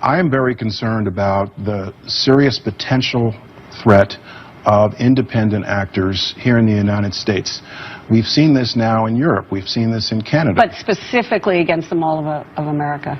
I am very concerned about the serious potential threat of independent actors here in the United States. We've seen this now in Europe. We've seen this in Canada. But specifically against the Mall of America.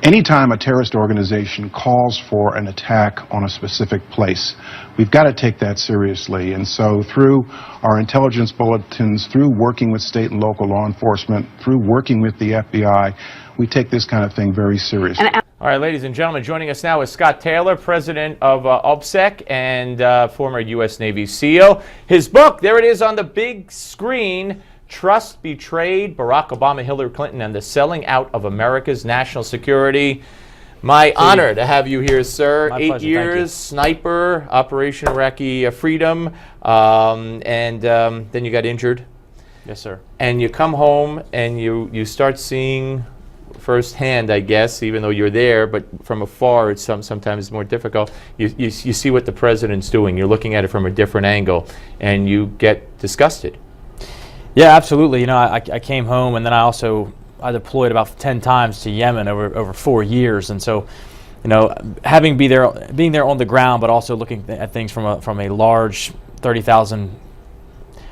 Anytime a terrorist organization calls for an attack on a specific place, we've got to take that seriously. And so through our intelligence bulletins, through working with state and local law enforcement, through working with the FBI, we take this kind of thing very seriously. All right, ladies and gentlemen, joining us now is Scott Taylor, president of OPSEC and former U.S. Navy SEAL. His book, there it is on the big screen, Trust Betrayed, Barack Obama, Hillary Clinton, and the Selling Out of America's National Security. My honor to have you here, sir. My 8 pleasure. years, sniper, Operation Iraqi Freedom, and then you got injured. Yes, sir. And you come home and you start seeing firsthand, I guess, even though you're there, but from afar it's sometimes more difficult. You see what the president's doing. You're looking at it from a different angle, and you get disgusted. Yeah, absolutely. You know, I came home, and then I deployed about 10 times to Yemen over 4 years, and so, you know, being there on the ground, but also looking at things from a large 30,000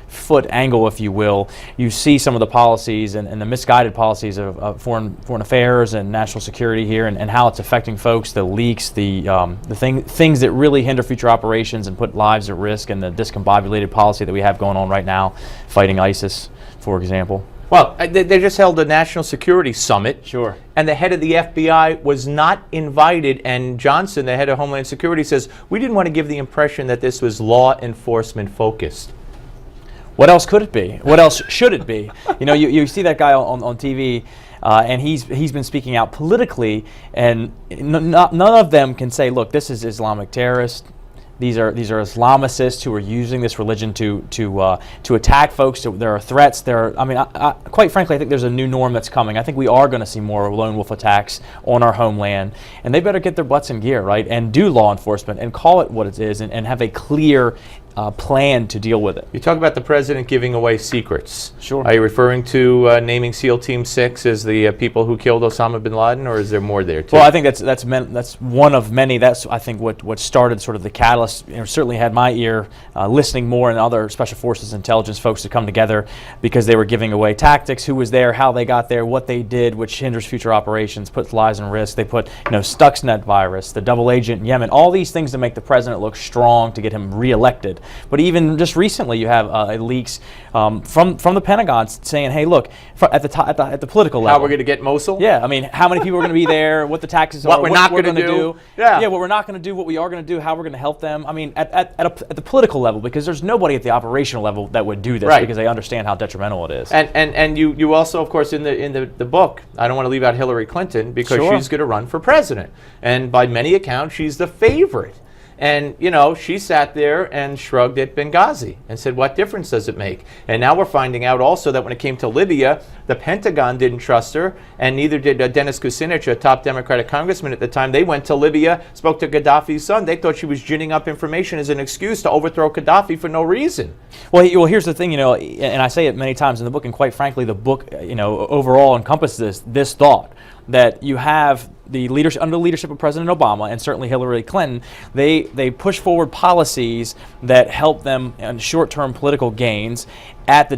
foot angle, if you will, you see some of the policies and the misguided policies of foreign affairs and national security here, and how it's affecting folks, the leaks, the things that really hinder future operations and put lives at risk, and the discombobulated policy that we have going on right now, fighting ISIS, for example. Well, they just held a national security summit. Sure. And the head of the FBI was not invited, and Johnson, the head of Homeland Security, says, we didn't want to give the impression that this was law enforcement focused. What else could it be? What else should it be? You know, you see that guy on TV, and he's been speaking out politically, and none of them can say, look, this is Islamic terrorists. These are Islamicists who are using this religion to attack folks. There are threats. Quite frankly, I think there's a new norm that's coming. I think we are going to see more lone wolf attacks on our homeland, and they better get their butts in gear, right, and do law enforcement and call it what it is, and have a clear plan to deal with it. You talk about the president giving away secrets. Sure. Are you referring to naming SEAL Team 6 as the people who killed Osama bin Laden, or is there more there too? Well, I think that's one of many. That's, I think, what started sort of the catalyst. You know, certainly had my ear listening more, and other special forces intelligence folks to come together, because they were giving away tactics, who was there, how they got there, what they did, which hinders future operations, puts lives in risk. They put, you know, Stuxnet virus, the double agent in Yemen, all these things to make the president look strong, to get him reelected. But even just recently, you have leaks from the Pentagon saying, "Hey, look, at the political level, how we're going to get Mosul? Yeah, I mean, how many people are going to be there? What the taxes what are? We're not going to do? Yeah, what we're not going to do. What we are going to do? How we're going to help them? I mean, at the political level, because there's nobody at the operational level that would do this, right, because they understand how detrimental it is. And you also, of course, in the book, I don't want to leave out Hillary Clinton, because Sure, she's going to run for president, and by many accounts, she's the favorite. And, you know, she sat there and shrugged at Benghazi and said, what difference does it make? And now we're finding out also that when it came to Libya, the Pentagon didn't trust her, and neither did Dennis Kucinich, a top Democratic congressman at the time. They went to Libya, spoke to Gaddafi's son. They thought she was ginning up information as an excuse to overthrow Gaddafi for no reason. Well, here's the thing, you know, and I say it many times in the book, and quite frankly, the book, you know, overall encompasses this thought, that you have the leadership, under the leadership of President Obama and certainly Hillary Clinton, they push forward policies that help them in short-term political gains to the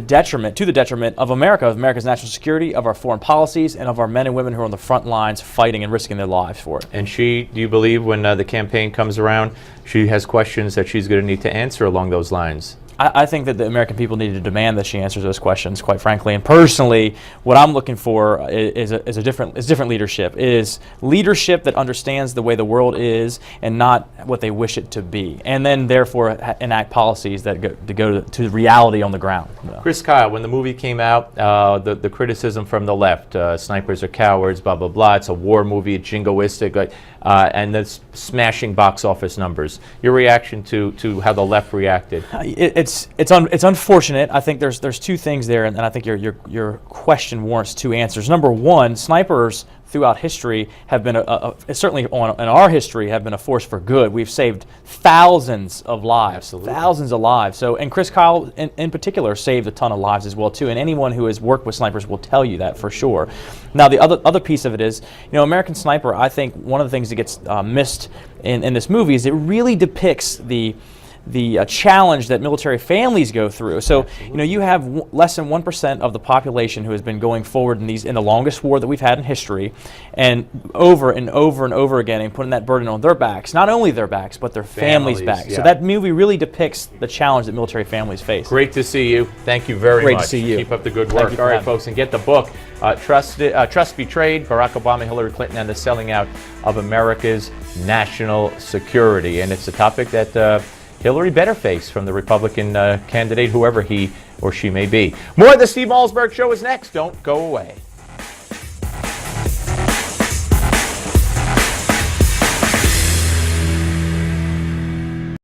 detriment of America, of America's national security, of our foreign policies, and of our men and women who are on the front lines fighting and risking their lives for it. And do you believe when the campaign comes around, she has questions that she's going to need to answer along those lines? I think that the American people need to demand that she answers those questions, quite frankly. And personally, what I'm looking for is different leadership. Is leadership that understands the way the world is and not what they wish it to be, and then therefore enact policies that go to reality on the ground. You know. Chris Kyle, when the movie came out, the criticism from the left, snipers are cowards, blah blah blah. It's a war movie, it's jingoistic, and that's smashing box office numbers. Your reaction to how the left reacted? It's unfortunate. I think there's two things there, and I think your question warrants two answers. Number one, snipers throughout history have been certainly in our history have been a force for good. We've saved thousands of lives, Absolutely. thousands of lives. So, and Chris Kyle in particular saved a ton of lives as well too. And anyone who has worked with snipers will tell you that for sure. Now, the other piece of it is, American Sniper. I think one of the things that gets missed in this movie is it really depicts the challenge that military families go through. So, you have less than 1% of the population who has been going forward in the longest war that we've had in history, and over and over and over again, and putting that burden on their backs. Not only their backs, but their families' backs. Yeah. So that movie really depicts the challenge that military families face. Great to see you. Thank you very Great much. to see you. Keep up the good Thank work. you for All right, having me. folks, and get the book, Trust Betrayed, Barack Obama, Hillary Clinton, and the Selling Out of America's National Security. And it's a topic that Hillary better face from the Republican candidate, whoever he or she may be. More of the Steve Malzberg Show is next. Don't go away.